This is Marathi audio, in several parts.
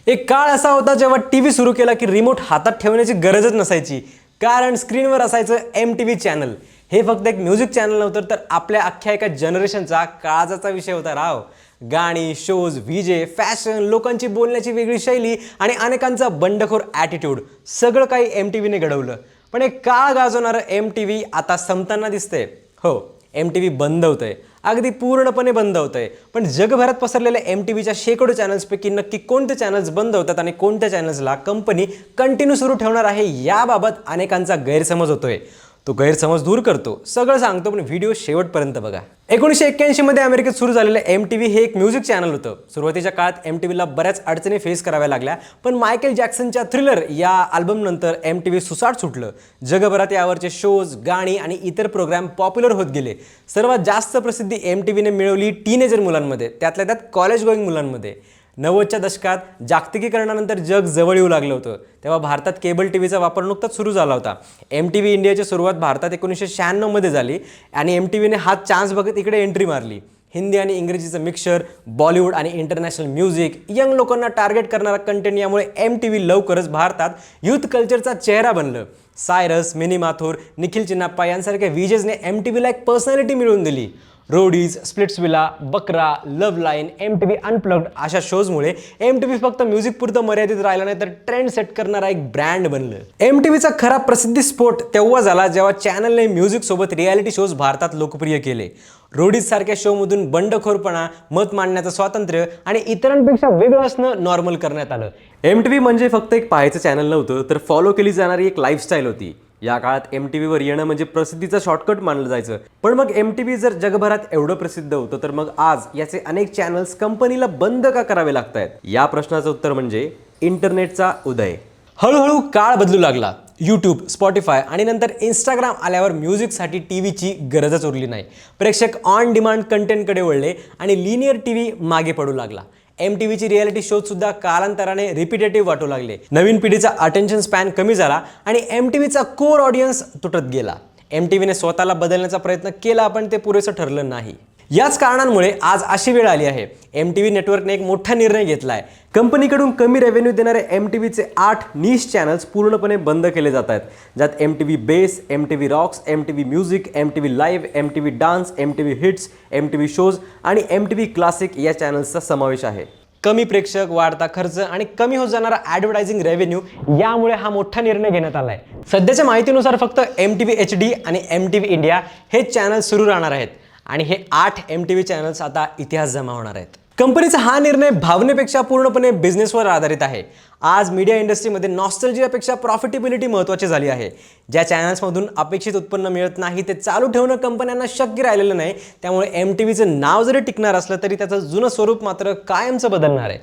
एक काळ असा होता जेव्हा टीव्ही सुरू केला की रिमोट हातात ठेवण्याची गरजच नसायची, कारण स्क्रीनवर असायचं MTV चॅनल। हे फक्त एक म्युझिक चॅनल नव्हतं, तर आपल्या अख्ख्या एका जनरेशनचा काळजाचा विषय होता राव। गाणी, शोज, व्हीजे, फॅशन, लोकांची बोलण्याची वेगळी शैली आणि अनेकांचा बंडखोर ॲटिट्यूड, सगळं काही MTVने घडवलं। पण एक काळ गाजवणारं MTV आता संपताना दिसतंय। हो, MTV बंद होतंय, अगदी पूर्णपणे बंद होतंय। पण जगभरात पसरलेल्या MTVच्या शेकडो चॅनल्सपैकी नक्की कोणते चॅनल्स बंद होतात आणि कोणत्या चॅनल्सला कंपनी कंटिन्यू सुरू ठेवणार आहे, याबाबत अनेकांचा गैरसमज होतोय। तो गैरसमज दूर करतो, सगळं सांगतो, पण व्हिडिओ शेवटपर्यंत बघा। 1981 मध्ये अमेरिकेत सुरू झालेलं MTV हे एक म्युझिक चॅनल होतं। सुरुवातीच्या काळात MTVला बऱ्याच अडचणी फेस कराव्या लागल्या, पण मायकेल जॅक्सनच्या थ्रिलर या अल्बमनंतर MTV सुसाट सुटलं। जगभरात यावरचे शोज, गाणी आणि इतर प्रोग्राम पॉप्युलर होत गेले। सर्वात जास्त प्रसिद्धी MTVने मिळवली टीनेजर मुलांमध्ये, त्यातल्या त्यात कॉलेज गोईंग मुलांमध्ये। 90च्या दशकात जागतिकीकरणानंतर जग जवळ येऊ लागलं होतं, तेव्हा भारतात केबल टीव्हीचा वापर नुकताच सुरू झाला होता। MTV इंडियाची सुरुवात भारतात 1996 मध्ये झाली आणि MTVने हा चान्स बघत इकडे एंट्री मारली। हिंदी आणि इंग्रजीचं मिक्सचर, बॉलिवूड आणि इंटरनॅशनल म्युझिक, यंग लोकांना टार्गेट करणारा कंटेंट, यामुळे MTV लवकरच भारतात यूथ कल्चरचा चेहरा बनलं। सायरस, मिनी माथुर, निखिल चिन्नाप्पा यांसारख्या व्हीजेसने MTVला एक पर्सनॅलिटी मिळवून दिली। रोडीज, स्प्लिट्सविला, बकरा, लव्ह लाईन, MTV अनप्लग्ड अशा शोजमुळे MTV फक्त म्युझिक पुरतं मर्यादित राहिलं नाही, तर ट्रेंड सेट करणारा एक ब्रँड बनलं। MTVचा खरा प्रसिद्धी स्फोट तेव्हा झाला जेव्हा चॅनलने म्युझिक सोबत रियालिटी शोज भारतात लोकप्रिय केले। रोडीज सारख्या शोमधून बंडखोरपणा, मत मांडण्याचं स्वातंत्र्य आणि इतरांपेक्षा वेगळं असणं नॉर्मल करण्यात आलं। MTV म्हणजे फक्त एक पाहायचं चॅनल नव्हतं, तर फॉलो केली जाणारी एक लाईफस्टाईल होती। या काळात MTVवर येणं म्हणजे प्रसिद्धीचा शॉर्टकट मानलं जायचं। पण मग MTV जर जगभरात एवढं प्रसिद्ध होतं, तर मग आज याचे अनेक चॅनल्स कंपनीला बंद का करावे लागतायत? या प्रश्नाचं उत्तर म्हणजे इंटरनेटचा उदय। हळूहळू काळ बदलू लागला। यूट्यूब, स्पॉटिफाय आणि नंतर इंस्टाग्राम आल्यावर म्युझिकसाठी टीव्हीची गरजच उरली नाही। प्रेक्षक ऑन डिमांड कंटेंटकडे वळले आणि लिनियर टीव्ही मागे पडू लागला। MTVची रियालिटी शोज सुद्धा कालांतराने रिपिटेटिव्ह वाटू लागले। नवीन पिढीचा अटेन्शन स्पॅन कमी झाला आणि MTVचा कोर ऑडियन्स तुटत गेला। MTVने स्वतःला बदलण्याचा प्रयत्न केला, पण ते पुरेसं ठरलं नाही। याच कारणांमुळे आज अशी वेळ आली आहे। MTV नेटवर्कने एक मोठा निर्णय घेतलाय। कंपनीकडून कमी रेव्हेन्यू देणारे MTVचे 8 निश चॅनल्स पूर्णपणे बंद केले जात आहेत, ज्यात MTV base, MTV Roxx, MTV music, MTV live, MTV dance, MTV hits, MTV shows आणि MTV क्लासिक या चॅनल्सचा समावेश आहे। कमी प्रेक्षक, वाढता खर्च आणि कमी होत जाणारा ॲडव्हर्टायझिंग रेव्हेन्यू, यामुळे हा मोठा निर्णय घेण्यात आलाय। सध्याच्या माहितीनुसार फक्त MTV HD आणि MTV इंडिया हे चॅनल सुरू राहणार आहेत आणि हे 8 MTV चॅनल्स आता इतिहास जमा होणार आहेत। कंपनीचा हा निर्णय भावनेपेक्षा पूर्णपणे बिझनेसवर आधारित आहे। आज मीडिया इंडस्ट्रीमध्ये नॉस्टॅल्जियापेक्षा प्रॉफिटेबिलिटी महत्त्वाची झाली आहे। ज्या चॅनल्समधून अपेक्षित उत्पन्न मिळत नाही ते चालू ठेवणं कंपन्यांना शक्य राहिलेलं नाही, त्यामुळे MTVचं नाव जरी टिकणार असलं तरी त्याचं जुनं स्वरूप मात्र कायमचं बदलणार आहे।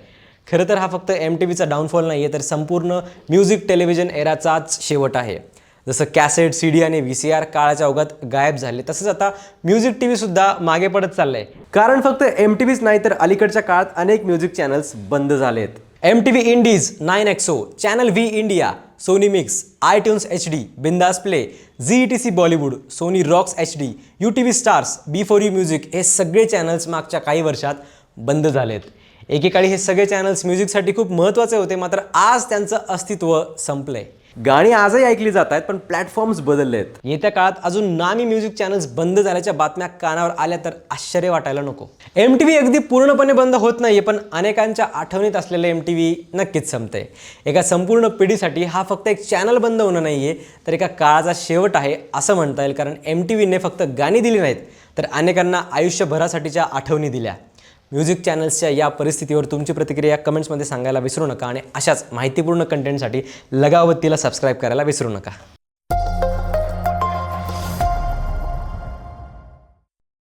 खरं तर हा फक्त MTVचा डाऊनफॉल नाही आहे, तर संपूर्ण म्युझिक टेलिव्हिजन एराचाच शेवट आहे। जसं कॅसेट, CD आणि VCR काळाच्या ओघात गायब झाले, तसंच आता म्युझिक टीव्ही सुद्धा मागे पडत चाललंय। कारण फक्त MTVच नाही, तर अलीकडच्या काळात अनेक म्युझिक चॅनल्स बंद झालेत। MTV Indies, 9XO, channel V India, Sony mix, iTunes HD, Bindass play, ZETC Bollywood, Sony Rox HD, UTV stars, B4U music हे सगळे चॅनल्स मागच्या काही वर्षात बंद झालेत। एकेकाळी हे सगळे चॅनल्स म्युझिकसाठी खूप महत्त्वाचे होते, मात्र आज त्यांचं अस्तित्व संपलंय। गाणी आजही ऐकली जात आहेत, पण प्लॅटफॉर्म्स बदललेत। येत्या काळात अजून नामी म्युझिक चॅनल्स बंद झाल्याच्या बातम्या कानावर आल्या तर आश्चर्य वाटायला नको। MTV अगदी पूर्णपणे बंद होत नाहीये, पण अनेकांच्या आठवणीत असलेले MTV नक्कीच संपतंय। एका संपूर्ण पिढीसाठी हा फक्त एक चॅनल बंद होणं नाहीये, तर एका काळाचा शेवट आहे असं म्हणता येईल। कारण MTVने फक्त गाणी दिली नाहीत, तर अनेकांना आयुष्यभरासाठीच्या आठवणी दिल्या। म्युझिक चॅनल्सच्या या परिस्थितीवर तुमची प्रतिक्रिया कमेंट्समध्ये सांगायला विसरू नका आणि अशाच माहितीपूर्ण कंटेंटसाठी लगावतीला सबस्क्राईब करायला विसरू नका।